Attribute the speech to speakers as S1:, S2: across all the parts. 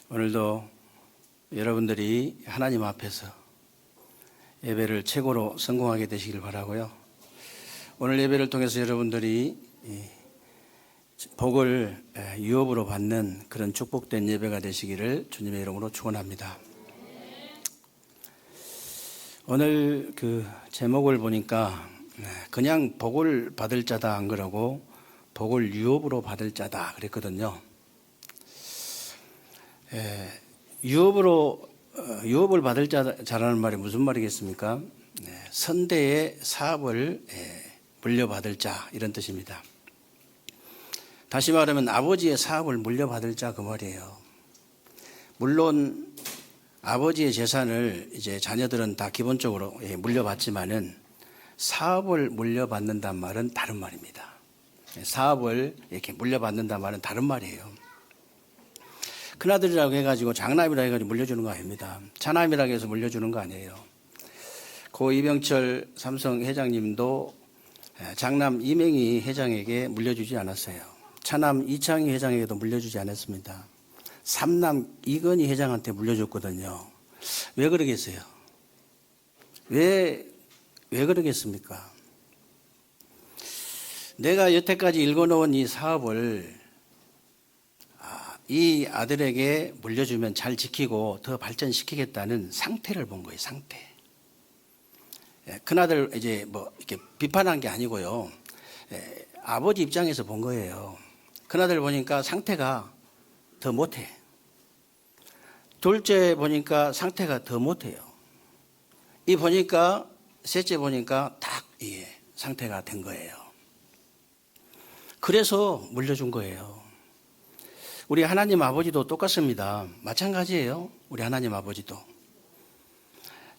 S1: 오늘도 여러분들이 하나님 앞에서 예배를 최고로 성공하게 되시길 바라고요. 오늘 예배를 통해서 여러분들이 복을 유업으로 받는 그런 축복된 예배가 되시기를 주님의 이름으로 축원합니다. 오늘 그 제목을 보니까 그냥 복을 받을 자다 안 그러고 복을 유업으로 받을 자다 그랬거든요. 유업을 받을 자라는 말이 무슨 말이겠습니까? 선대의 사업을 물려받을 자 이런 뜻입니다. 다시 말하면 아버지의 사업을 물려받을 자 그 말이에요. 물론 아버지의 재산을 이제 자녀들은 다 기본적으로 물려받지만은 사업을 물려받는다는 말은 다른 말입니다. 사업을 이렇게 물려받는다는 말은 다른 말이에요. 큰아들이라고 해가지고 장남이라고 해가지고 물려주는 거 아닙니다. 차남이라고 해서 물려주는 거 아니에요. 고 이병철 삼성 회장님도 장남 이명희 회장에게 물려주지 않았어요. 차남 이창희 회장에게도 물려주지 않았습니다. 삼남 이건희 회장한테 물려줬거든요. 왜 그러겠어요? 왜 그러겠습니까? 내가 여태까지 읽어놓은 이 사업을 이 아들에게 물려주면 잘 지키고 더 발전시키겠다는 상태를 본 거예요. 상태. 큰아들 이제 뭐 이렇게 비판한 게 아니고요. 아버지 입장에서 본 거예요. 큰아들 보니까 상태가 더 못해. 둘째 보니까 상태가 더 못해요. 이 보니까 셋째 보니까 딱 상태가 된 거예요. 그래서 물려준 거예요. 우리 하나님 아버지도 똑같습니다. 마찬가지예요. 우리 하나님 아버지도.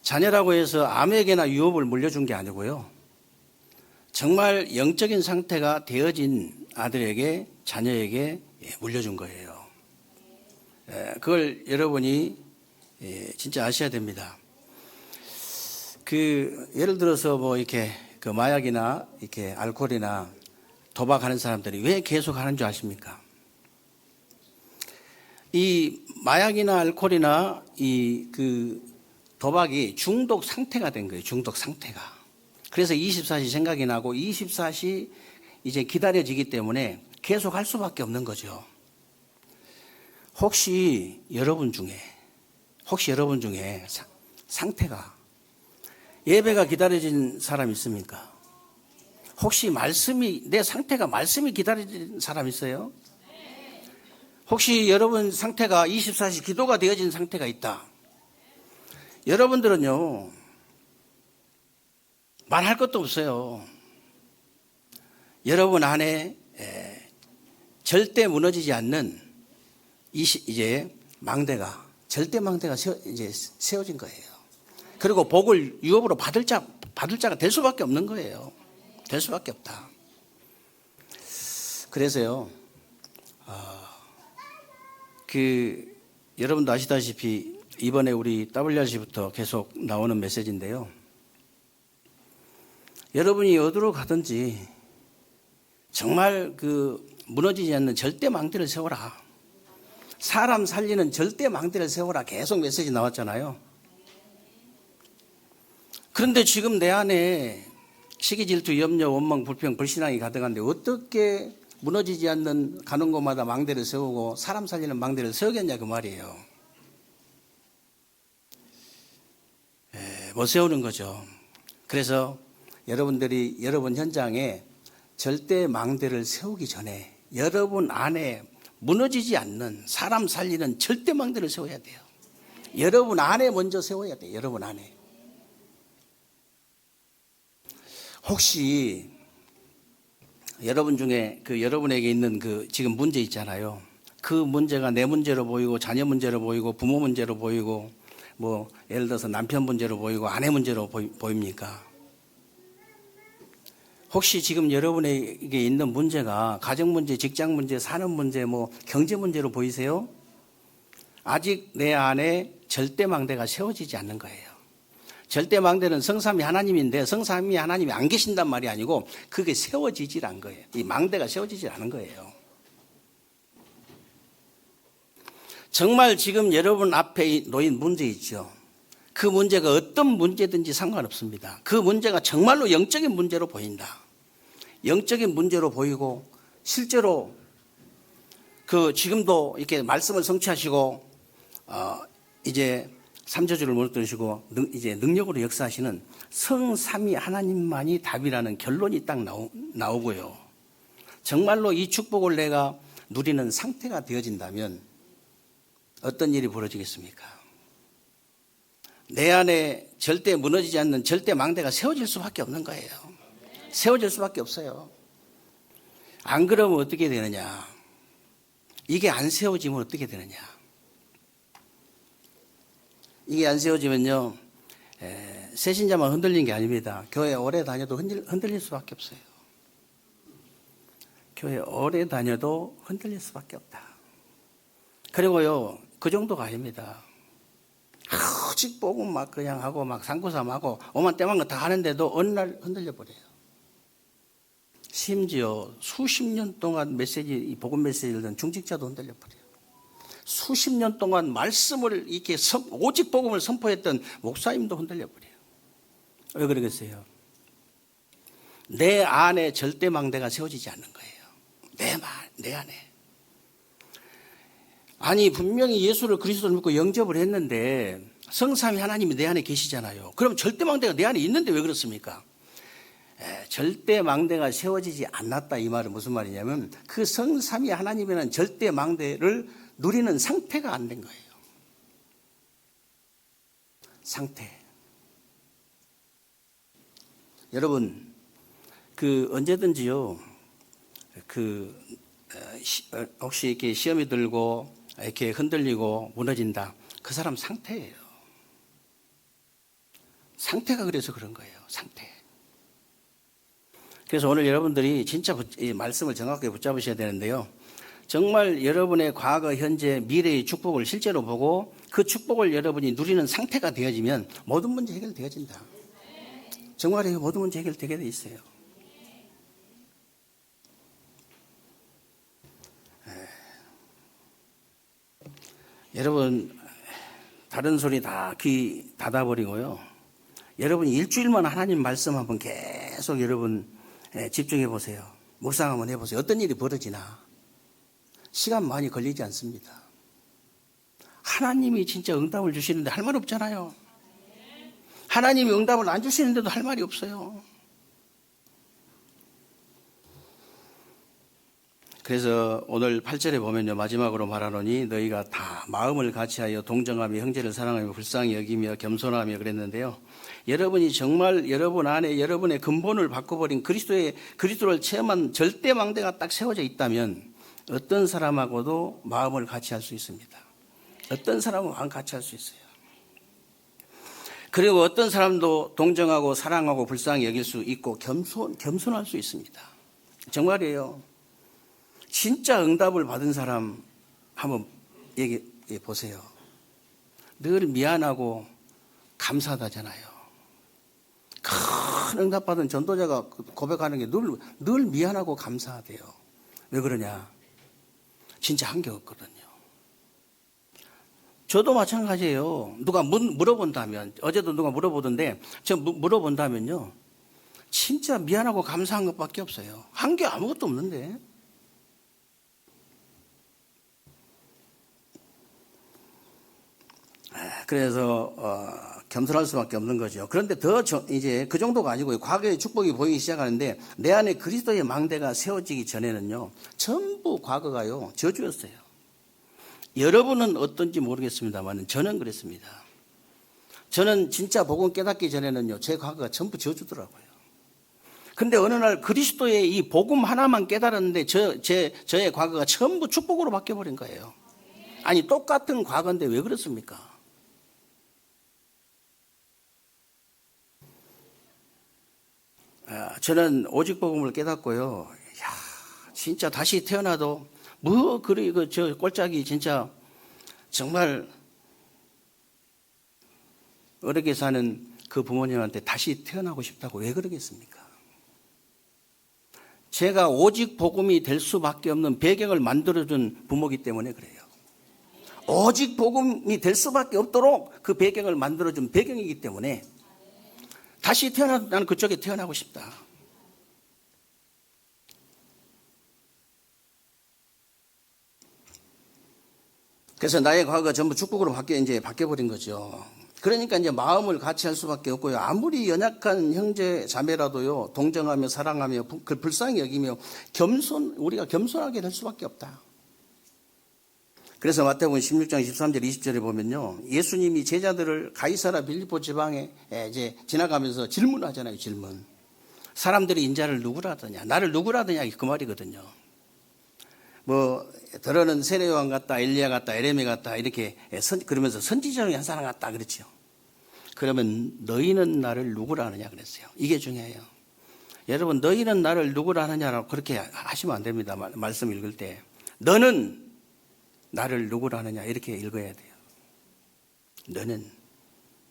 S1: 자녀라고 해서 아무에게나 유업을 물려준 게 아니고요. 정말 영적인 상태가 되어진 아들에게, 자녀에게 물려준 거예요. 그걸 여러분이 진짜 아셔야 됩니다. 예를 들어서 뭐 이렇게 그 마약이나 이렇게 알코올이나 도박하는 사람들이 왜 계속 하는 줄 아십니까? 이 마약이나 알코올이나 도박이 중독 상태가 된 거예요. 중독 상태가. 그래서 24시 생각이 나고 24시 이제 기다려지기 때문에 계속 할 수밖에 없는 거죠. 혹시 여러분 중에 상태가 예배가 기다려진 사람 있습니까? 혹시 내 상태가 말씀이 기다려진 사람 있어요? 혹시 여러분 상태가 24시 기도가 되어진 상태가 있다. 여러분들은요, 말할 것도 없어요. 여러분 안에 절대 무너지지 않는 이제 절대 망대가 이제 세워진 거예요. 그리고 복을 유업으로 받을 자가 될 수밖에 없는 거예요. 될 수밖에 없다. 그래서요, 여러분도 아시다시피 이번에 우리 WRC부터 계속 나오는 메시지인데요. 여러분이 어디로 가든지 정말 무너지지 않는 절대 망대를 세워라. 사람 살리는 절대 망대를 세워라. 계속 메시지 나왔잖아요. 그런데 지금 내 안에 시기, 질투, 염려, 원망, 불평, 불신앙이 가득한데 어떻게 무너지지 않는 가는 곳마다 망대를 세우고 사람 살리는 망대를 세우겠냐 그 말이에요. 못 세우는 거죠. 그래서 여러분들이 여러분 현장에 절대 망대를 세우기 전에 여러분 안에 무너지지 않는 사람 살리는 절대 망대를 세워야 돼요. 여러분 안에 먼저 세워야 돼요. 여러분 안에. 혹시 여러분 중에 여러분에게 있는 지금 문제 있잖아요. 그 문제가 내 문제로 보이고 자녀 문제로 보이고 부모 문제로 보이고 뭐 예를 들어서 남편 문제로 보이고 아내 문제로 보입니까? 혹시 지금 여러분에게 있는 문제가 가정 문제, 직장 문제, 사는 문제, 뭐 경제 문제로 보이세요? 아직 내 안에 절대망대가 세워지지 않는 거예요. 절대망대는 성삼위 하나님인데 성삼위 하나님이 안 계신단 말이 아니고 그게 세워지질 않은 거예요. 이 망대가 세워지질 않은 거예요. 정말 지금 여러분 앞에 놓인 문제 있죠. 그 문제가 어떤 문제든지 상관없습니다. 그 문제가 정말로 영적인 문제로 보인다. 영적인 문제로 보이고 실제로 그 지금도 이렇게 말씀을 성취하시고 이제 삼저주를 못 들으시고 이제 능력으로 역사하시는 성삼위 하나님만이 답이라는 결론이 딱 나오고요. 정말로 이 축복을 내가 누리는 상태가 되어진다면 어떤 일이 벌어지겠습니까? 내 안에 절대 무너지지 않는 절대 망대가 세워질 수밖에 없는 거예요. 세워질 수밖에 없어요. 안 그러면 어떻게 되느냐? 이게 안 세워지면 어떻게 되느냐? 이게 안 세워지면요, 새신자만 흔들린 게 아닙니다. 교회 오래 다녀도 흔들릴 수밖에 없어요. 교회 오래 다녀도 흔들릴 수밖에 없다. 그리고요, 그 정도가 아닙니다. 오직 보고 막 그냥 하고 막 상고삼하고 오만 때만 거 다 하는데도 어느 날 흔들려 버려요. 심지어 수십 년 동안 복음 메시지를 든 중직자도 흔들려 버려요. 수십 년 동안 말씀을 이렇게 오직 복음을 선포했던 목사님도 흔들려 버려요. 왜 그러겠어요? 내 안에 절대 망대가 세워지지 않는 거예요. 내 안에. 아니 분명히 예수를 그리스도를 믿고 영접을 했는데 성삼위 하나님이 내 안에 계시잖아요. 그럼 절대 망대가 내 안에 있는데 왜 그렇습니까? 절대 망대가 세워지지 않았다 이 말은 무슨 말이냐면 그 성삼위 하나님이라는 절대 망대를 누리는 상태가 안 된 거예요. 상태. 여러분 그 언제든지요 혹시 이렇게 시험이 들고 이렇게 흔들리고 무너진다. 그 사람 상태예요. 상태가 그래서 그런 거예요. 상태. 그래서 오늘 여러분들이 진짜 이 말씀을 정확하게 붙잡으셔야 되는데요. 정말 여러분의 과거, 현재, 미래의 축복을 실제로 보고 그 축복을 여러분이 누리는 상태가 되어지면 모든 문제 해결되어진다. 정말이에요. 모든 문제 해결되게 돼 있어요. 여러분 다른 소리 다 귀 닫아버리고요. 여러분 일주일만 하나님 말씀 한번 계속 여러분 집중해 보세요. 묵상 한번 해보세요. 어떤 일이 벌어지나. 시간 많이 걸리지 않습니다. 하나님이 진짜 응답을 주시는데 할 말 없잖아요. 하나님이 응답을 안 주시는데도 할 말이 없어요. 그래서 오늘 8절에 보면요. 마지막으로 말하노니 너희가 다 마음을 같이하여 동정하며 형제를 사랑하며 불쌍히 여기며 겸손하며 그랬는데요. 여러분이 정말 여러분 안에 여러분의 근본을 바꿔버린 그리스도를 체험한 절대 망대가 딱 세워져 있다면 어떤 사람하고도 마음을 같이 할 수 있습니다. 어떤 사람은 마음 같이 할 수 있어요. 그리고 어떤 사람도 동정하고 사랑하고 불쌍히 여길 수 있고 겸손할 수 있습니다. 정말이에요. 진짜 응답을 받은 사람 한번 얘기해 보세요. 늘 미안하고 감사하다잖아요. 큰 응답 받은 전도자가 고백하는 게 늘 미안하고 감사하대요. 왜 그러냐? 진짜 한 게 없거든요. 저도 마찬가지예요. 누가 물어본다면, 어제도 누가 물어보던데, 물어본다면요. 진짜 미안하고 감사한 것밖에 없어요. 한 게 아무것도 없는데. 그래서 겸손할 수밖에 없는 거죠. 그런데 이제 그 정도가 아니고요. 과거의 축복이 보이기 시작하는데 내 안에 그리스도의 망대가 세워지기 전에는요. 전부 과거가요. 저주였어요. 여러분은 어떤지 모르겠습니다만 저는 그랬습니다. 저는 진짜 복음 깨닫기 전에는요. 제 과거가 전부 저주더라고요. 근데 어느 날 그리스도의 이 복음 하나만 깨달았는데 저의 과거가 전부 축복으로 바뀌어버린 거예요. 아니 똑같은 과거인데 왜 그렇습니까? 저는 오직 복음을 깨닫고요. 야, 진짜 다시 태어나도 저 꼴짝이 진짜 정말 어렵게 사는 그 부모님한테 다시 태어나고 싶다고 왜 그러겠습니까? 제가 오직 복음이 될 수밖에 없는 배경을 만들어준 부모기 때문에 그래요. 오직 복음이 될 수밖에 없도록 그 배경을 만들어준 배경이기 때문에 다시 태어나도 나는 그쪽에 태어나고 싶다. 그래서 나의 과거가 전부 축복으로 바뀌어버린 거죠. 그러니까 이제 마음을 같이 할 수밖에 없고요. 아무리 연약한 형제 자매라도요, 동정하며 사랑하며 그 불쌍히 여기며 우리가 겸손하게 될 수밖에 없다. 그래서 마태복음 16장 13절 20절에 보면요, 예수님이 제자들을 가이사라 빌립보 지방에 이제 지나가면서 질문하잖아요. 질문. 사람들이 인자를 누구라 하더냐, 나를 누구라 하더냐, 그 말이거든요. 뭐 더러는 세례요한 같다, 엘리야 같다, 에레미 같다, 이렇게 그러면서 선지자 중에 한 사람 같다 그렇죠. 그러면 너희는 나를 누구라 하느냐 그랬어요. 이게 중요해요. 여러분, 너희는 나를 누구라 하느냐라고 그렇게 하시면 안 됩니다. 말씀 읽을 때 너는 나를 누구라 하느냐 이렇게 읽어야 돼요.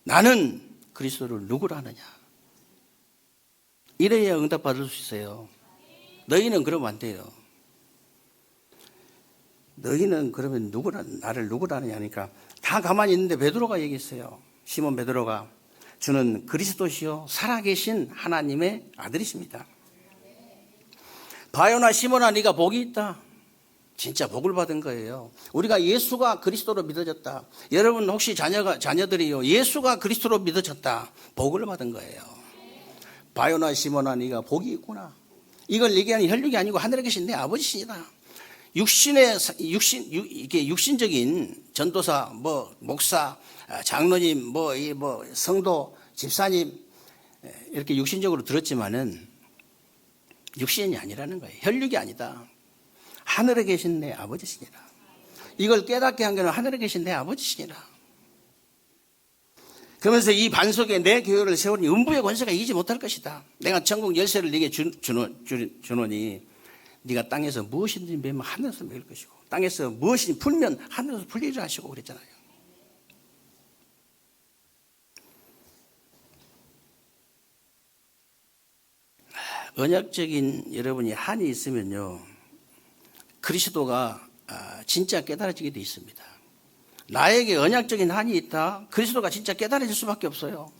S1: 나는 그리스도를 누구라 하느냐, 이래야 응답받을 수 있어요. 너희는 그러면 안 돼요. 너희는 그러면 나를 누구라 하느냐 하니까 다 가만히 있는데 베드로가 얘기했어요. 시몬 베드로가 주는 그리스도시요 살아계신 하나님의 아들이십니다. 바요나 시몬아, 네가 복이 있다. 진짜 복을 받은 거예요. 우리가 예수가 그리스도로 믿어졌다. 여러분 혹시 자녀들이요, 예수가 그리스도로 믿어졌다, 복을 받은 거예요. 바요나 시몬아, 네가 복이 있구나. 이걸 얘기하는 혈육이 아니고 하늘에 계신 내 아버지시니다. 이게 육신적인 전도사, 목사, 장로님, 성도, 집사님, 이렇게 육신적으로 들었지만은 육신이 아니라는 거예요. 혈육이 아니다. 하늘에 계신 내 아버지시니라. 이걸 깨닫게 한 것은 하늘에 계신 내 아버지시니라. 그러면서 이 반석에 내 교회를 세우니 음부의 권세가 이기지 못할 것이다. 내가 천국 열쇠를 네게 주노니 네가 땅에서 무엇이든지 매면 하늘에서 매일 것이고 땅에서 무엇이든지 풀면 하늘에서 풀리리라 하시고 그랬잖아요. 언약적인 여러분이 한이 있으면요, 그리스도가 진짜 깨달아지게 돼 있습니다. 나에게 언약적인 한이 있다, 그리스도가 진짜 깨달아질 수밖에 없어요.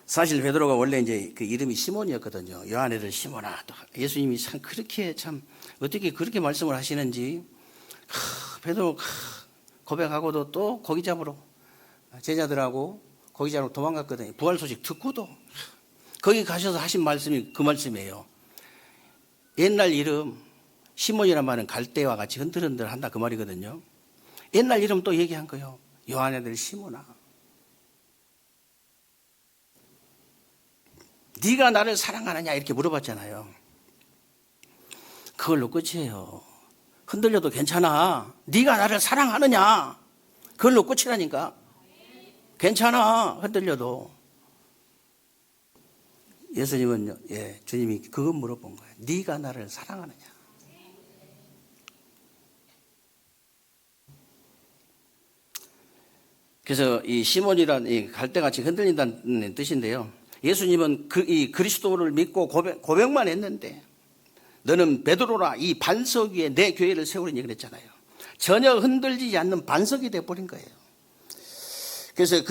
S1: 사실 베드로가 원래 이제 그 이름이 시몬이었거든요. 요한의 아들 시몬아. 예수님이 참 어떻게 그렇게 말씀을 하시는지, 베드로 고백하고도 또 고기 잡으러 제자들하고 고기 잡으러 도망갔거든요. 부활 소식 듣고도 거기 가셔서 하신 말씀이 그 말씀이에요. 옛날 이름 시몬이란 말은 갈대와 같이 흔들흔들 한다 그 말이거든요. 옛날 이름 또 얘기한 거예요. 요한의 아들 시몬아, 네가 나를 사랑하느냐 이렇게 물어봤잖아요. 그걸로 끝이에요. 흔들려도 괜찮아. 네가 나를 사랑하느냐, 그걸로 끝이라니까. 괜찮아, 흔들려도. 예수님은 주님이 그거 물어본 거예요. 네가 나를 사랑하느냐. 그래서 이 시몬이란 이 갈대같이 흔들린다는 뜻인데요. 예수님은 이 그리스도를 믿고 고백만 했는데 너는 베드로라, 이 반석 위에 내 교회를 세우리니 그랬잖아요. 전혀 흔들리지 않는 반석이 돼버린 거예요. 그래서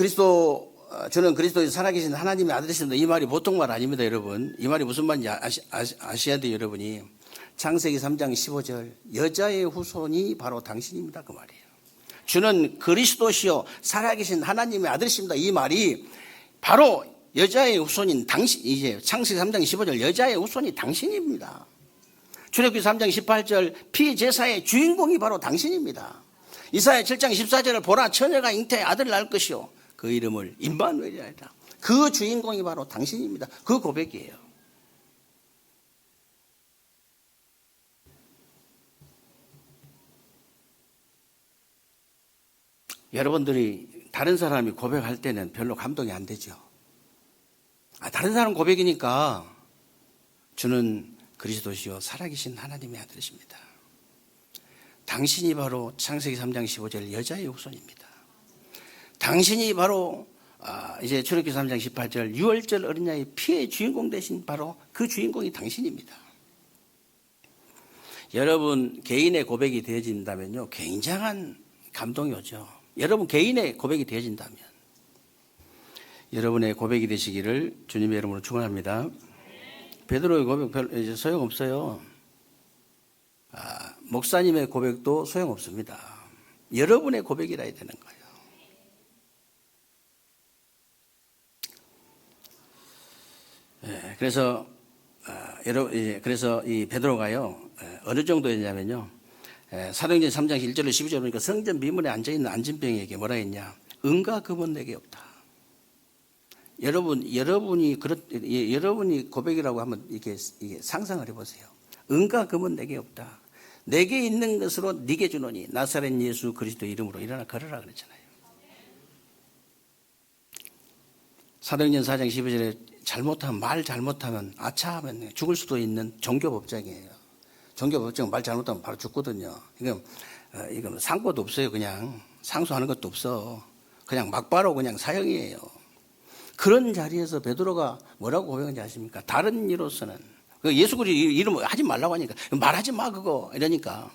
S1: 저는 그리스도의 살아계신 하나님의 아들이십니다. 이 말이 보통 말 아닙니다, 여러분. 이 말이 무슨 말인지 아셔야 돼요, 여러분이. 창세기 3장 15절, 여자의 후손이 바로 당신입니다, 그 말이에요. 주는 그리스도시요 살아계신 하나님의 아들이십니다. 이 말이 바로 여자의 후손인 당신, 이제 창세기 3장 15절, 여자의 후손이 당신입니다. 출애굽기 3장 18절, 피제사의 주인공이 바로 당신입니다. 이사야 7장 14절을 보라, 처녀가 잉태에 아들을 낳을 것이요 그 이름을 임마누엘이라 하리라. 그 주인공이 바로 당신입니다. 그 고백이에요. 여러분들이 다른 사람이 고백할 때는 별로 감동이 안 되죠. 다른 사람 고백이니까 주는 그리스도시요 살아계신 하나님의 아들이십니다. 당신이 바로 창세기 3장 15절 여자의 후손입니다. 당신이 바로 이제 출애굽기 3장 18절 유월절 어린 양의 피의 주인공 되신 바로 그 주인공이 당신입니다. 여러분 개인의 고백이 되어진다면요, 굉장한 감동이 오죠. 여러분 개인의 고백이 되어진다면, 여러분의 고백이 되시기를 주님의 이름으로 축원합니다. 베드로의 고백 별로 이제 소용없어요. 목사님의 고백도 소용없습니다. 여러분의 고백이라 해야 되는 거예요. 그래서 이 베드로가요, 어느 정도였냐면요, 사도행전 3장 1절로 12절 보니까 성전 비문에 앉아있는 안진병에게 뭐라 했냐, 은과 금은 내게 없다. 여러분이 고백이라고 하면 이게 상상을 해보세요. 은과 금은 내게 없다. 내게 있는 것으로 네게 주노니 나사렛 예수 그리스도 이름으로 일어나 걸으라 그랬잖아요. 사도행전 4장 12절에 말 잘못하면 아차하면 죽을 수도 있는 종교법정이에요. 종교법정은 말 잘못하면 바로 죽거든요. 이건 상고도 없어요. 그냥 상소하는 것도 없어. 그냥 막바로 그냥 사형이에요. 그런 자리에서 베드로가 뭐라고 고백한지 아십니까? 다른 이로서는 예수 그리스도 이름 하지 말라고 하니까 말하지 마 그거 이러니까,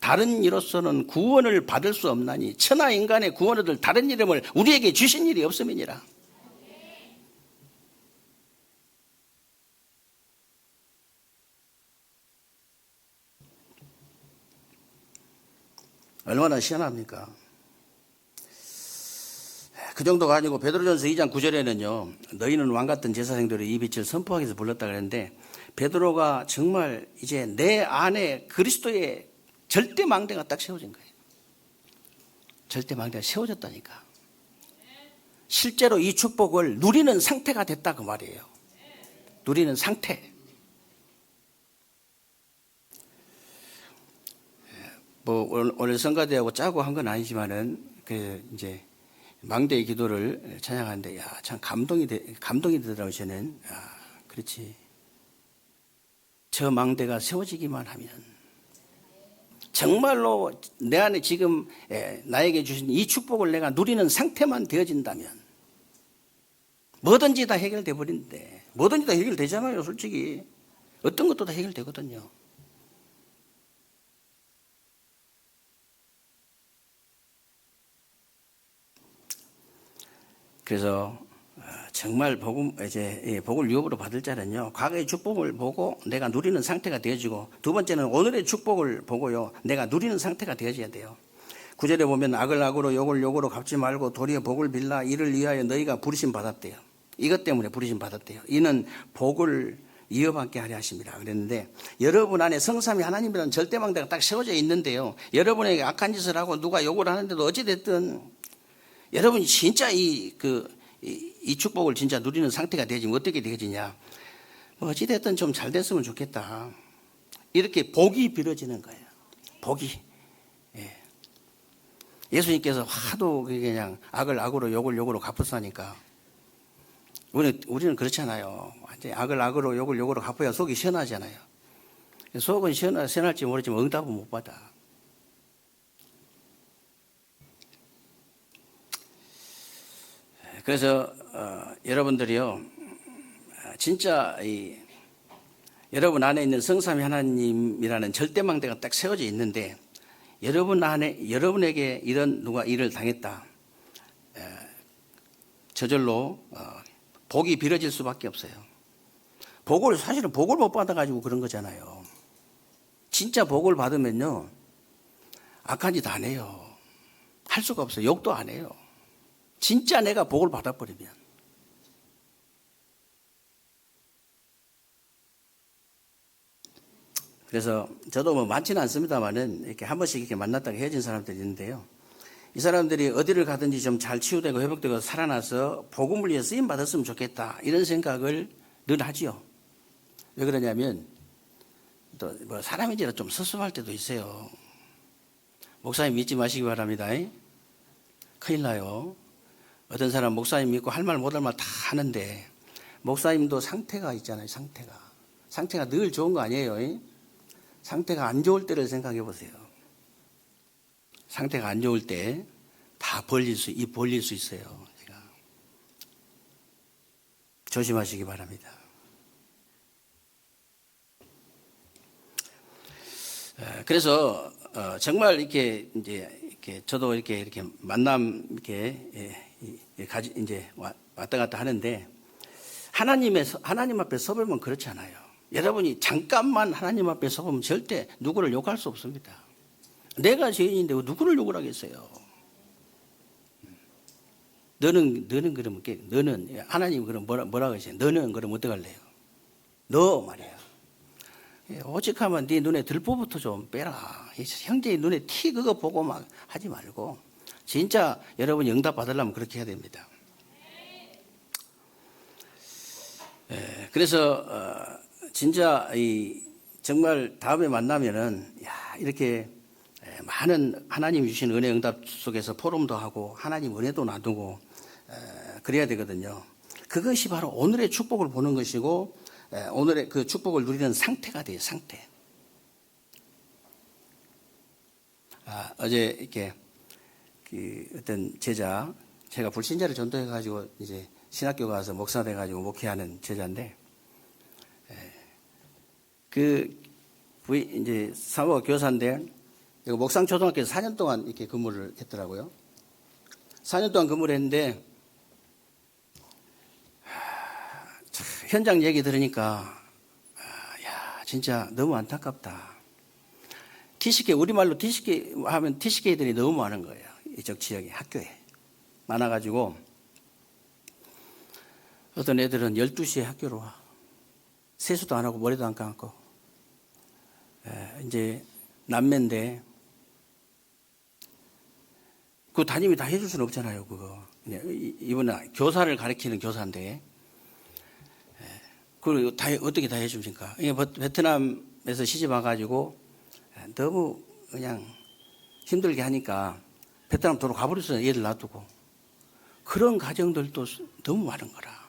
S1: 다른 이로서는 구원을 받을 수 없나니 천하 인간의 구원을 얻을 다른 이름을 우리에게 주신 일이 없음이니라. 얼마나 시원합니까? 그 정도가 아니고 베드로전서 2장 9절에는요, 너희는 왕같은 제사장들의 이 빛을 선포하기 위해서 불렀다 그랬는데, 베드로가 정말 이제 내 안에 그리스도의 절대 망대가 딱 세워진 거예요. 절대 망대가 세워졌다니까. 실제로 이 축복을 누리는 상태가 됐다 그 말이에요. 누리는 상태. 오늘 성가대하고 짜고 한 건 아니지만은 이제 망대의 기도를 찬양하는데, 참 감동이 되더라고요. 저는 그렇지. 저 망대가 세워지기만 하면, 정말로 내 안에 지금 나에게 주신 이 축복을 내가 누리는 상태만 되어진다면 뭐든지 다 해결돼 버리는데, 뭐든지 다 해결되잖아요. 솔직히 어떤 것도 다 해결되거든요. 그래서 정말 복을 유업으로 받을 자는요, 과거의 축복을 보고 내가 누리는 상태가 되어지고, 두 번째는 오늘의 축복을 보고요, 내가 누리는 상태가 되어져야 돼요. 9절에 보면 악을 악으로 욕을 욕으로 갚지 말고 도리어 복을 빌라. 이를 위하여 너희가 부르심 받았대요. 이것 때문에 부르심 받았대요. 이는 복을 이어받게 하려 하십니다 그랬는데, 여러분 안에 성삼위 하나님이라는 절대망대가 딱 세워져 있는데요, 여러분에게 악한 짓을 하고 누가 욕을 하는데도 어찌됐든 여러분이 진짜 이 축복을 진짜 누리는 상태가 되어지면 어떻게 되어지냐, 어찌됐든 좀 잘 됐으면 좋겠다, 이렇게 복이 빌어지는 거예요. 복이. 예수님께서 하도 그냥 악을 악으로 욕을 욕으로 갚으사니까, 우리는 그렇잖아요. 완전히 악을 악으로 욕을 욕으로 갚아야 속이 시원하잖아요. 속은 시원할지 모르지만 응답은 못 받아. 그래서 여러분들이요, 진짜 여러분 안에 있는 성삼위 하나님이라는 절대망대가 딱 세워져 있는데, 여러분에게 누가 일을 당했다, 저절로 복이 빌어질 수밖에 없어요. 사실은 복을 못 받아가지고 그런 거잖아요. 진짜 복을 받으면요, 악한 짓 안 해요. 할 수가 없어요. 욕도 안 해요. 진짜 내가 복을 받아버리면. 그래서 저도 많지는 않습니다만은 이렇게 한 번씩 이렇게 만났다가 헤어진 사람들이 있는데요, 이 사람들이 어디를 가든지 좀 잘 치유되고 회복되고 살아나서 복음을 위해 쓰임 받았으면 좋겠다, 이런 생각을 늘 하지요. 왜 그러냐면, 또 사람인지라 좀 섭섭할 때도 있어요. 목사님 믿지 마시기 바랍니다. 큰일 나요. 어떤 사람 목사님 믿고 할 말 못할 말 다 하는데, 목사님도 상태가 있잖아요. 상태가 늘 좋은 거 아니에요. 상태가 안 좋을 때를 생각해 보세요. 상태가 안 좋을 때 다 입 벌릴 수 있어요. 제가. 조심하시기 바랍니다. 그래서 정말 이렇게 이렇게 저도 이렇게 만남 이제 왔다 갔다 하는데 하나님 앞에 서보면 그렇지 않아요. 여러분이 잠깐만 하나님 앞에 서보면 절대 누구를 욕할 수 없습니다. 내가 죄인인데 누구를 욕을 하겠어요? 너는 그러면 너는 하나님 그럼 뭐라고 하세요? 너는 그럼 어떡할래요? 너 말이야. 오직하면 네 눈에 들보부터 좀 빼라. 형제의 눈에 티 그거 보고 막 하지 말고 진짜 여러분이 응답 받으려면 그렇게 해야 됩니다. 그래서 진짜 정말 다음에 만나면은 이렇게 많은 하나님 주신 은혜 응답 속에서 포럼도 하고 하나님 은혜도 나누고 그래야 되거든요. 그것이 바로 오늘의 축복을 보는 것이고 오늘의 그 축복을 누리는 상태가 돼요. 상태. 어제 이렇게 어떤 제자, 제가 불신자를 전도해가지고 이제 신학교 가서 목사 돼가지고 목회하는 제자인데 이제 사모가 교사인데 목상초등학교에서 4년 동안 이렇게 근무를 했더라고요. 4년 동안 근무를 했는데 현장 얘기 들으니까 진짜 너무 안타깝다. TCK 우리말로 TCK 하면 TCK들이 너무 많은 거예요. 이쪽 지역에 학교에 많아가지고 어떤 애들은 12시에 학교로 와. 세수도 안 하고 머리도 안 감고 이제 남매인데 그 담임이 다 해줄 수는 없잖아요. 그거 이번에 교사를 가르치는 교사인데 그걸 어떻게 다 해줍니까? 베트남에서 시집 와가지고 너무 그냥 힘들게 하니까 베트남 도로 가버렸어요. 얘들 놔두고. 그런 가정들도 너무 많은 거라.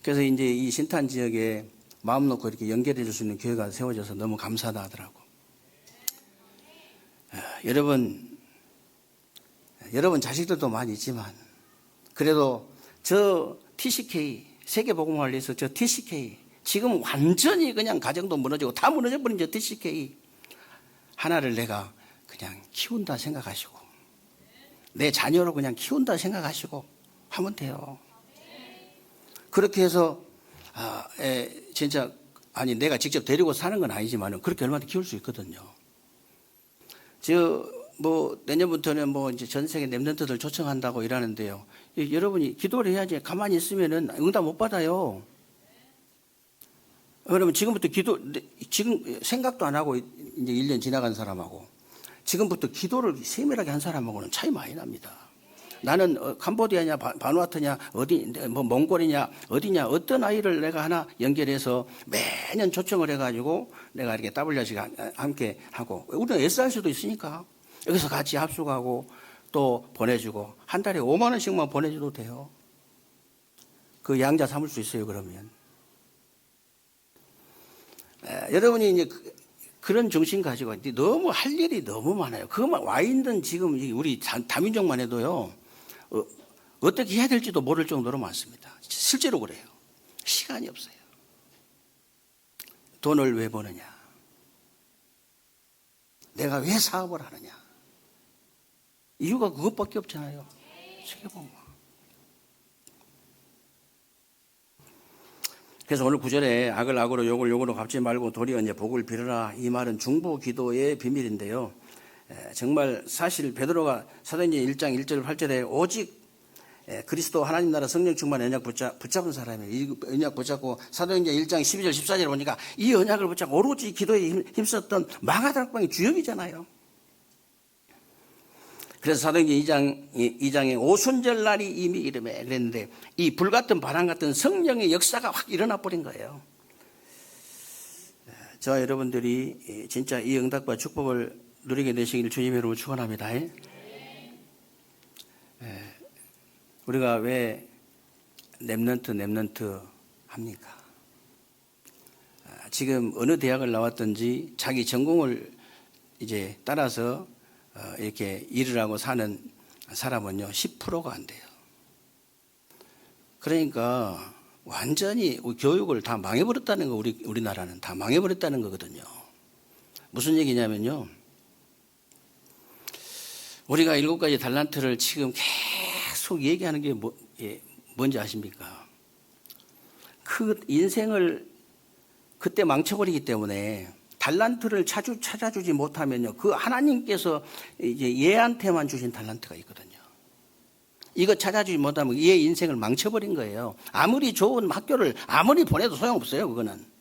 S1: 그래서 이제 이 신탄 지역에 마음 놓고 이렇게 연결해 줄 수 있는 교회가 세워져서 너무 감사하다 하더라고. 여러분 자식들도 많이 있지만 그래도 저 TCK 세계복음화를 저 TCK 지금 완전히 그냥 가정도 무너지고 다 무너져버린 저 TCK 하나를 내가 그냥 키운다 생각하시고 내 자녀로 그냥 키운다 생각하시고 하면 돼요. 그렇게 해서 진짜 내가 직접 데리고 사는 건 아니지만 그렇게 얼마나 키울 수 있거든요. 내년부터는 이제 전 세계 랩런트들 초청한다고 이러는데요. 여러분이 기도를 해야지 가만히 있으면은 응답 못 받아요. 그러면 지금부터 지금 생각도 안 하고 이제 1년 지나간 사람하고 지금부터 기도를 세밀하게 한 사람하고는 차이 많이 납니다. 나는 캄보디아냐 바누아투냐 몽골이냐 어디냐 어떤 아이를 내가 하나 연결해서 매년 초청을 해가지고 내가 이렇게 WRC 함께 하고 우리는 SRC도 있으니까 여기서 같이 합숙하고 또 보내주고 한 달에 5만 원씩만 보내줘도 돼요. 그 양자 삼을 수 있어요. 그러면 여러분이 이제 그런 정신 가지고 너무 할 일이 너무 많아요. 그것만 와 있는 지금 우리 다민족만 해도요. 어떻게 해야 될지도 모를 정도로 많습니다. 실제로 그래요. 시간이 없어요. 돈을 왜 버느냐? 내가 왜 사업을 하느냐? 이유가 그것밖에 없잖아요. 세계복음. 그래서 오늘 9절에 악을 악으로 욕을 욕으로 갚지 말고 도리어 이제 복을 빌어라. 이 말은 중보 기도의 비밀인데요. 정말 사실 베드로가 사도행전 1장 1절 8절에 오직 그리스도 하나님 나라 성령 충만 언약 붙잡은 사람이에요. 이 언약 붙잡고 사도행전 1장 12절 14절에 보니까 이 언약을 붙잡고 오로지 기도에 힘썼던 망하다락방의 주역이잖아요. 그래서 사도행전 2장에 오순절 날이 이미 이름에 그랬는데 이 불같은 바람 같은 성령의 역사가 확 일어나 버린 거예요. 저와 여러분들이 진짜 이 응답과 축복을 누리게 되시길 주님의 이름으로 축원합니다. 우리가 왜 랩런트 합니까? 지금 어느 대학을 나왔든지 자기 전공을 이제 따라서 이렇게 일을 하고 사는 사람은요 10%가 안 돼요. 그러니까 완전히 교육을 다 망해버렸다는 거. 우리나라는 다 망해버렸다는 거거든요. 무슨 얘기냐면요. 우리가 7가지 달란트를 지금 계속 얘기하는 게 뭔지 아십니까? 그 인생을 그때 망쳐버리기 때문에 달란트를 찾아주지 못하면요. 그 하나님께서 이제 얘한테만 주신 달란트가 있거든요. 이거 찾아주지 못하면 얘 인생을 망쳐버린 거예요. 아무리 좋은 학교를 아무리 보내도 소용없어요. 그거는.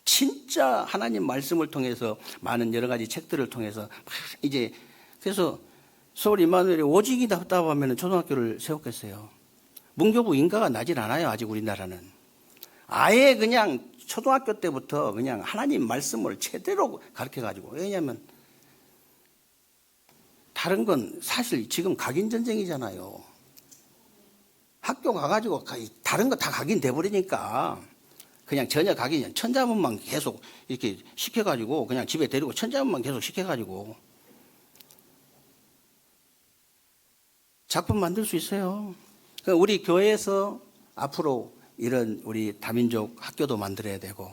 S1: 진짜 하나님 말씀을 통해서 많은 여러 가지 책들을 통해서 이제 그래서 서울 임마누엘이 오직이 답답하면 초등학교를 세웠겠어요. 문교부 인가가 나질 않아요. 아직 우리나라는. 아예 그냥 초등학교 때부터 그냥 하나님 말씀을 제대로 가르쳐가지고. 왜냐하면 다른 건 사실 지금 각인전쟁이잖아요. 학교 가가지고 다른 거 다 각인돼 버리니까 그냥 전혀 각인, 천자문만 계속 이렇게 시켜가지고 그냥 집에 데리고 천자문만 계속 시켜가지고 작품 만들 수 있어요. 그러니까 우리 교회에서 앞으로 이런 우리 다민족 학교도 만들어야 되고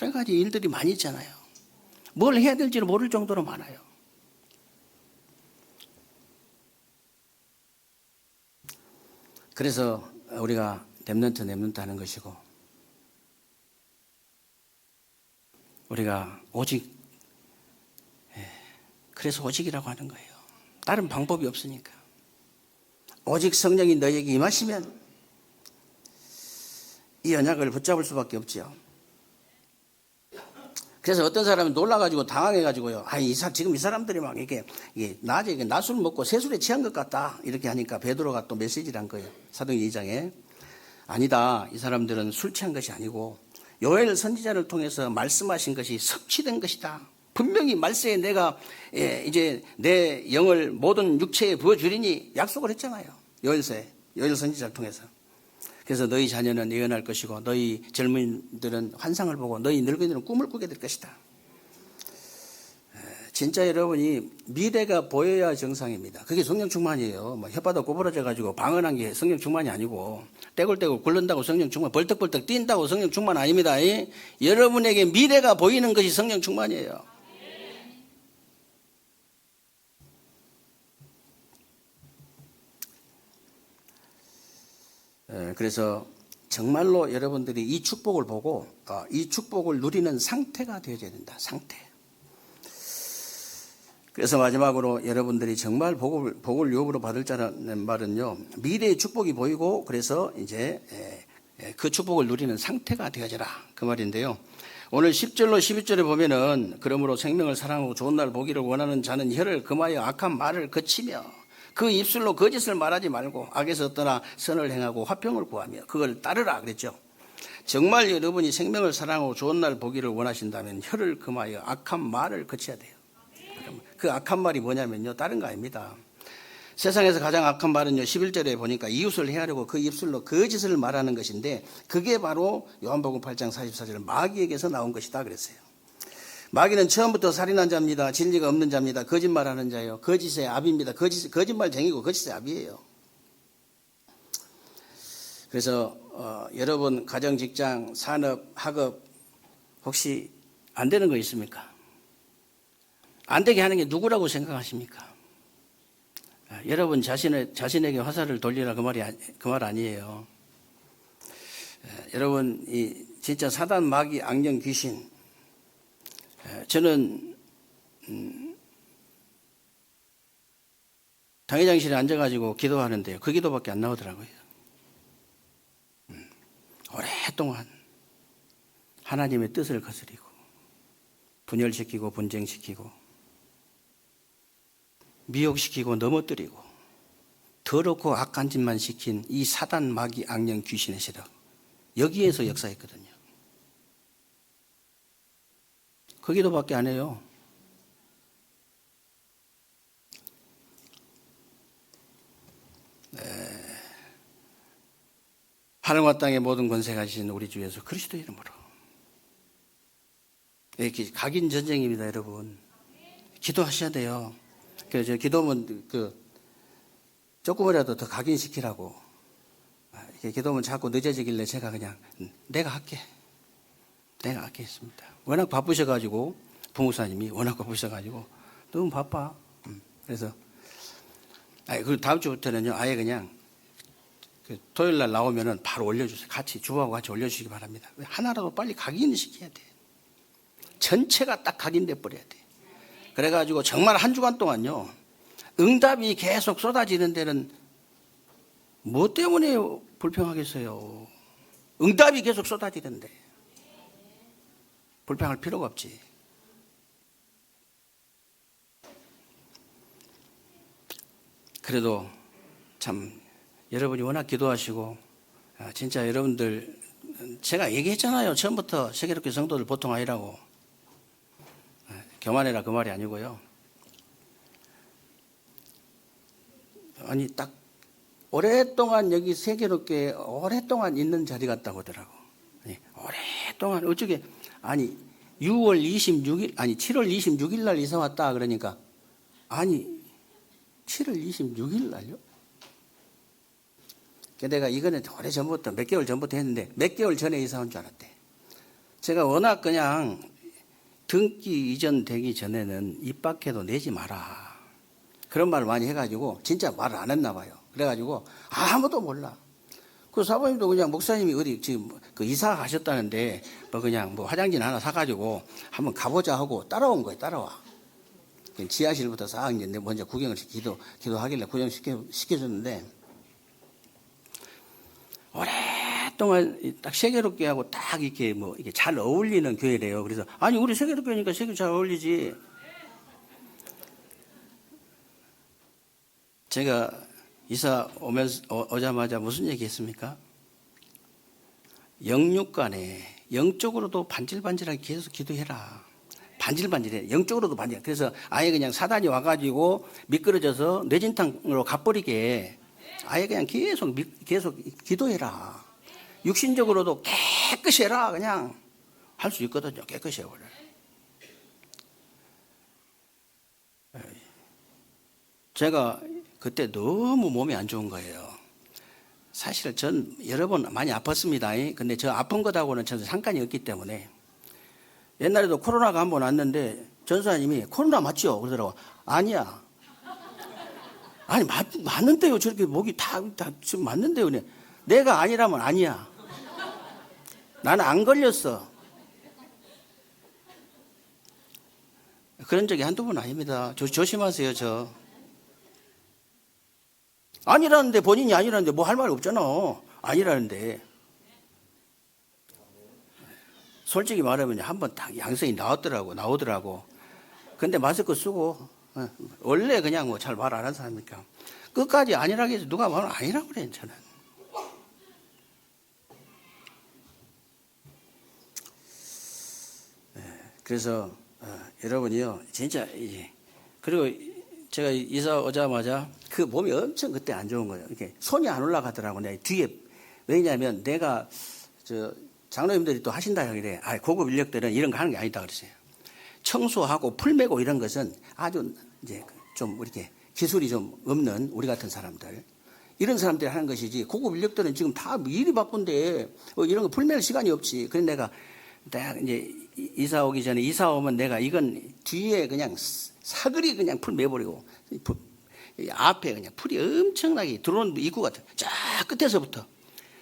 S1: 여러 가지 일들이 많이 있잖아요. 뭘 해야 될지를 모를 정도로 많아요. 그래서 우리가 랩넌트 하는 것이고 우리가 오직 그래서 오직이라고 하는 거예요. 다른 방법이 없으니까. 오직 성령이 너에게 임하시면 이 언약을 붙잡을 수밖에 없죠. 그래서 어떤 사람은 놀라가지고 당황해가지고요. 지금 이 사람들이 막 이게 낮에 낮술 먹고 새술에 취한 것 같다. 이렇게 하니까 베드로가 또 메시지를 한 거예요. 사도행 2장에. 아니다. 이 사람들은 술 취한 것이 아니고 요엘 선지자를 통해서 말씀하신 것이 성취된 것이다. 분명히 말세에 내가 이제 내 영을 모든 육체에 부어주리니 약속을 했잖아요. 요엘 선지자를 통해서. 그래서 너희 자녀는 예언할 것이고 너희 젊은이들은 환상을 보고 너희 늙은이들은 꿈을 꾸게 될 것이다. 진짜 여러분이 미래가 보여야 정상입니다. 그게 성령 충만이에요. 혓바닥 꼬부러져 가지고 방언한 게 성령 충만이 아니고 떼굴떼굴 굴른다고 성령 충만, 벌떡벌떡 뛴다고 성령 충만 아닙니다. 여러분에게 미래가 보이는 것이 성령 충만이에요. 그래서 정말로 여러분들이 이 축복을 보고 이 축복을 누리는 상태가 되어야 된다. 상태. 그래서 마지막으로 여러분들이 정말 복을 유업으로 받을 자라는 말은요. 미래의 축복이 보이고 그래서 이제 그 축복을 누리는 상태가 되어져라. 그 말인데요. 오늘 10절로 11절에 보면은 그러므로 생명을 사랑하고 좋은 날 보기를 원하는 자는 혀를 금하여 악한 말을 그치며 그 입술로 거짓을 말하지 말고 악에서 떠나 선을 행하고 화평을 구하며 그걸 따르라 그랬죠. 정말 여러분이 생명을 사랑하고 좋은 날 보기를 원하신다면 혀를 금하여 악한 말을 그쳐야 돼요. 그 악한 말이 뭐냐면요. 다른 거 아닙니다. 세상에서 가장 악한 말은요. 11절에 보니까 이웃을 해하려고 그 입술로 거짓을 말하는 것인데 그게 바로 요한복음 8장 44절 마귀에게서 나온 것이다 그랬어요. 마귀는 처음부터 살인한 자입니다. 진리가 없는 자입니다. 거짓말하는 자예요. 거짓의 압입니다. 거짓말쟁이고 거짓의 압이에요. 그래서 여러분 가정, 직장, 산업, 학업 혹시 안 되는 거 있습니까? 안 되게 하는 게 누구라고 생각하십니까? 여러분 자신에게 화살을 돌리라 그 말 아니에요. 여러분 이 진짜 사단, 마귀, 악령, 귀신 저는 당회장실에 앉아가지고 기도하는데요. 그 기도밖에 안 나오더라고요. 오랫동안 하나님의 뜻을 거스리고 분열시키고 분쟁시키고 미혹시키고 넘어뜨리고 더럽고 악한 짓만 시킨 이 사단, 마귀, 악령, 귀신의 세력 여기에서 역사했거든요. 그 기도밖에 안 해요. 하늘과 땅의 모든 권세 가지신 우리 주 예수 그리스도 이름으로 이렇게 각인 전쟁입니다, 여러분. 기도하셔야 돼요. 그래서 기도면 조금이라도 더 각인시키라고. 이렇게 기도면 자꾸 늦어지길래 제가 그냥 내가 할게 했습니다. 워낙 바쁘셔가지고 부목사님이 워낙 바쁘셔가지고 너무 바빠. 그래서 그 다음 주부터는요 아예 그냥 그 토요일 날 나오면은 바로 올려주세요. 같이 주부하고 같이 올려주시기 바랍니다. 하나라도 빨리 각인시켜야 돼. 전체가 딱 각인돼 버려야 돼. 그래가지고 정말 한 주간 동안요 응답이 계속 쏟아지는 데는 뭐 때문에 불평하겠어요? 응답이 계속 쏟아지는데 불평할 필요가 없지. 그래도 참 여러분이 워낙 기도하시고 진짜 여러분들 제가 얘기했잖아요. 처음부터 세계롭게 성도들 보통 아니라고. 교만해라 그 말이 아니고요. 아니 딱 오랫동안 여기 세계롭게 오랫동안 있는 자리 같다고 하더라고. 아니, 오랫동안 어쩌게 아니 6월 26일 아니 7월 26일 날 이사 왔다 그러니까 아니 7월 26일 날요? 내가 이거는 오래 전부터 몇 개월 전부터 했는데 몇 개월 전에 이사 온 줄 알았대. 제가 워낙 그냥 등기 이전 되기 전에는 입 밖에도 내지 마라 그런 말을 많이 해가지고 진짜 말을 안 했나 봐요. 그래가지고 아무도 몰라. 그 사모님도 그냥 목사님이 어디 지금 그 이사 가셨다는데 뭐 그냥 뭐 화장진 하나 사가지고 한번 가보자 하고 따라온 거예요. 따라와. 지하실부터 싹 이제 먼저 구경을 기도하길래 구경시켜줬는데 오랫동안 딱 세계롭게 하고 딱 이렇게 뭐 이게 잘 어울리는 교회래요. 그래서 아니 우리 세계롭게니까 세계 잘 어울리지. 제가 이사 오자마자 무슨 얘기 했습니까? 영육간에 영적으로도 반질반질하게 계속 기도해라. 반질반질해. 영적으로도 반질. 그래서 아예 그냥 사단이 와가지고 미끄러져서 뇌진탕으로 가버리게 아예 그냥 계속 기도해라. 육신적으로도 깨끗이 해라. 그냥 할 수 있거든요. 깨끗이 해버려. 제가 그때 너무 몸이 안 좋은 거예요. 사실 전 여러 번 많이 아팠습니다. 근데 저 아픈 것하고는 전혀 상관이 없기 때문에 옛날에도 코로나가 한 번 왔는데 전사님이 코로나 맞죠? 그러더라고. 아니야. 아니 맞는데요. 저렇게 목이 다 지금 맞는데요. 내가 아니라면 아니야. 나는 안 걸렸어. 그런 적이 한두 번 아닙니다. 조심하세요. 저 아니라는데 본인이 아니라는데 뭐 할 말 없잖아. 아니라는데 솔직히 말하면 한번 딱 양성이 나오더라고. 근데 마스크 쓰고 원래 그냥 뭐 잘 말 안 하는 사람이니까 끝까지 아니라고 해서 누가 말을 아니라고 그래. 저는 그래서 여러분이요 진짜 그리고 제가 이사 오자마자 그 몸이 엄청 그때 안 좋은 거예요. 이렇게 손이 안 올라가더라고. 내 뒤에 왜냐하면 내가 장로님들이 또 하신다 이래. 고급 인력들은 이런 거 하는 게 아니다 그랬어요. 청소하고 풀 메고 이런 것은 아주 이제 좀 이렇게 기술이 좀 없는 우리 같은 사람들 이런 사람들이 하는 것이지 고급 인력들은 지금 다 일이 바쁜데 이런 거 풀 맬 시간이 없지. 그래서 내가 이제 이사 오기 전에 이사 오면 내가 이건 뒤에 그냥 사거리 그냥 풀 매버리고 앞에 그냥 풀이 엄청나게 들어오는 입구 같아. 쫙 끝에서부터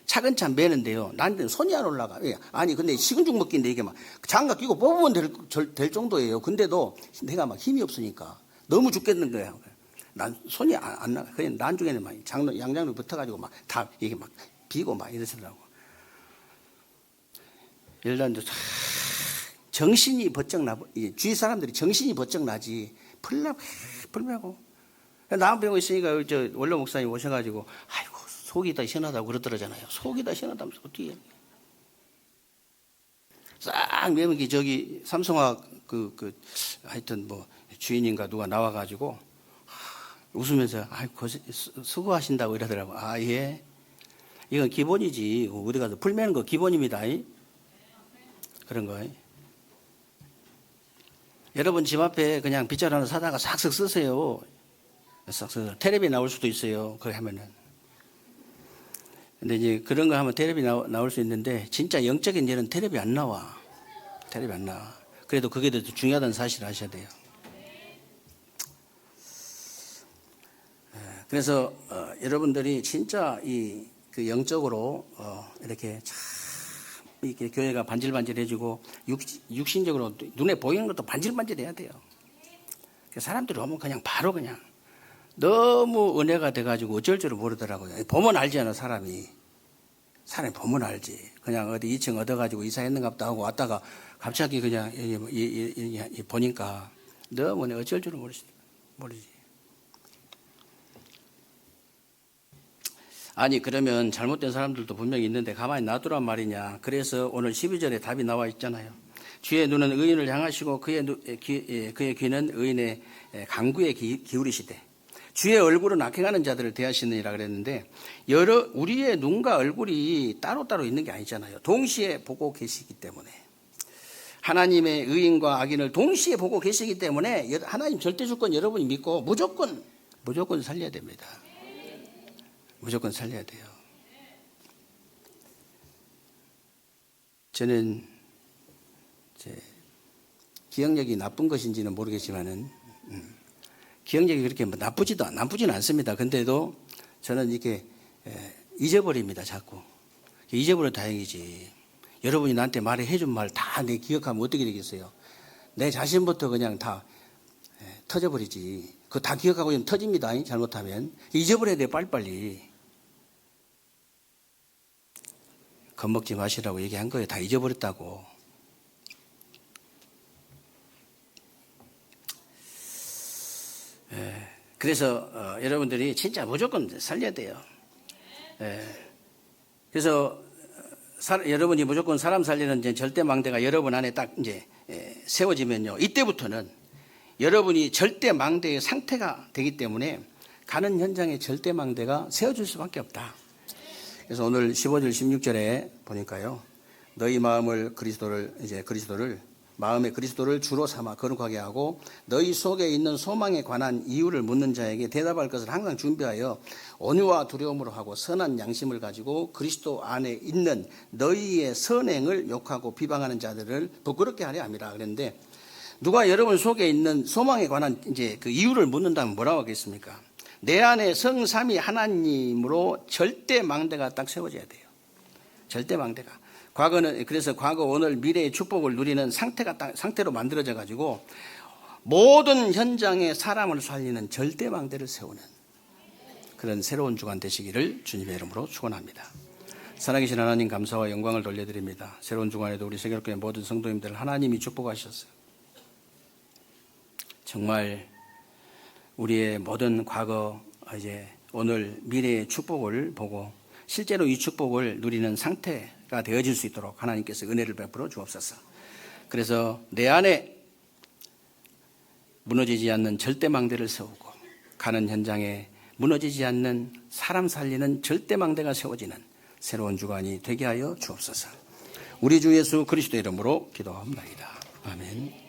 S1: 차근차근 매는데요. 나한테는 손이 안 올라가. 아니 근데 식은 죽 먹기인데 이게 막 장갑 끼고 뽑으면 될 정도예요. 근데도 내가 막 힘이 없으니까 너무 죽겠는 거야. 난 손이 안 나가. 그냥 난중에는 막 양장로 붙어가지고 막 다 이게 막 비고 막 이러시더라고. 일단도 정신이 버쩍 주위 사람들이 정신이 버쩍 나지. 풀매고. 나만 배우고 있으니까 저 원로 목사님 오셔가지고 아이고 속이 다 시원하다고 그러더라잖아요. 속이 다 시원하다면서 어떻게 싹 매면 저기 삼성화학 하여튼 뭐 주인인가 누가 나와가지고 웃으면서 아이고 수고하신다고 이러더라고. 아 예. 이건 기본이지. 어디 가서 풀 매는 거 기본입니다. 그런 거. 여러분 집 앞에 그냥 빗자루 하나 사다가 싹싹 쓰세요. 싹 써서 텔레비 나올 수도 있어요. 그렇게 하면은. 근데 이제 그런 거 하면 텔레비 나올 수 있는데 진짜 영적인 일은 텔레비 안 나와. 텔레비 안 나와. 그래도 그게 더 중요하다는 사실을 아셔야 돼요. 그래서 여러분들이 진짜 그 영적으로 이렇게 참 이렇게 교회가 반질반질해지고 육신적으로 눈에 보이는 것도 반질반질해야 돼요. 사람들이 오면 그냥 바로 그냥 너무 은혜가 돼가지고 어쩔 줄을 모르더라고요. 보면 알잖아, 사람이 보면 알지. 그냥 어디 2층 얻어가지고 이사했는가 보다 하고 왔다가 갑자기 그냥 보니까 너무 어쩔 줄을 모르지. 아니 그러면 잘못된 사람들도 분명히 있는데 가만히 놔두란 말이냐. 그래서 오늘 12절에 답이 나와 있잖아요. 주의 눈은 의인을 향하시고 그의 귀는 의인의 간구에 기울이시되 주의 얼굴은 악행하는 자들을 대하시느니라 그랬는데 우리의 눈과 얼굴이 따로따로 있는 게 아니잖아요. 동시에 보고 계시기 때문에 하나님의 의인과 악인을 동시에 보고 계시기 때문에 하나님 절대 주권 여러분이 믿고 무조건 살려야 됩니다. 무조건 살려야 돼요. 저는 기억력이 나쁜 것인지는 모르겠지만은 기억력이 그렇게 나쁘지는 않습니다. 근데도 저는 이렇게 잊어버립니다. 자꾸. 잊어버려 다행이지. 여러분이 나한테 해준 말 다 내 기억하면 어떻게 되겠어요? 내 자신부터 그냥 다 터져버리지. 그거 다 기억하고 있으면 터집니다. 잘못하면. 잊어버려야 돼요. 빨리빨리. 겁먹지 마시라고 얘기한 거예요. 다 잊어버렸다고. 그래서 여러분들이 진짜 무조건 살려야 돼요. 그래서 여러분이 무조건 사람 살리는 절대망대가 여러분 안에 딱 이제 세워지면요. 이때부터는 여러분이 절대망대의 상태가 되기 때문에 가는 현장에 절대망대가 세워질 수밖에 없다. 그래서 오늘 15절 16절에 보니까요. 너희 마음의 그리스도를 주로 삼아 거룩하게 하고 너희 속에 있는 소망에 관한 이유를 묻는 자에게 대답할 것을 항상 준비하여 온유와 두려움으로 하고 선한 양심을 가지고 그리스도 안에 있는 너희의 선행을 욕하고 비방하는 자들을 부끄럽게 하려 함이라 그랬는데 누가 여러분 속에 있는 소망에 관한 그 이유를 묻는다면 뭐라고 하겠습니까? 내 안에 성삼위 하나님으로 절대 망대가 딱 세워져야 돼요. 절대 망대가. 그래서 과거, 오늘, 미래의 축복을 누리는 상태로 만들어져 가지고 모든 현장에 사람을 살리는 절대 망대를 세우는 그런 새로운 주간 되시기를 주님의 이름으로 축원합니다. 살아계신 하나님 감사와 영광을 돌려드립니다. 새로운 주간에도 우리 세계교회 모든 성도님들 하나님이 축복하셨어요. 정말 우리의 모든 과거, 오늘, 미래의 축복을 보고 실제로 이 축복을 누리는 상태가 되어질 수 있도록 하나님께서 은혜를 베풀어 주옵소서. 그래서 내 안에 무너지지 않는 절대망대를 세우고 가는 현장에 무너지지 않는 사람 살리는 절대망대가 세워지는 새로운 주간이 되게 하여 주옵소서. 우리 주 예수 그리스도 이름으로 기도합니다. 아멘.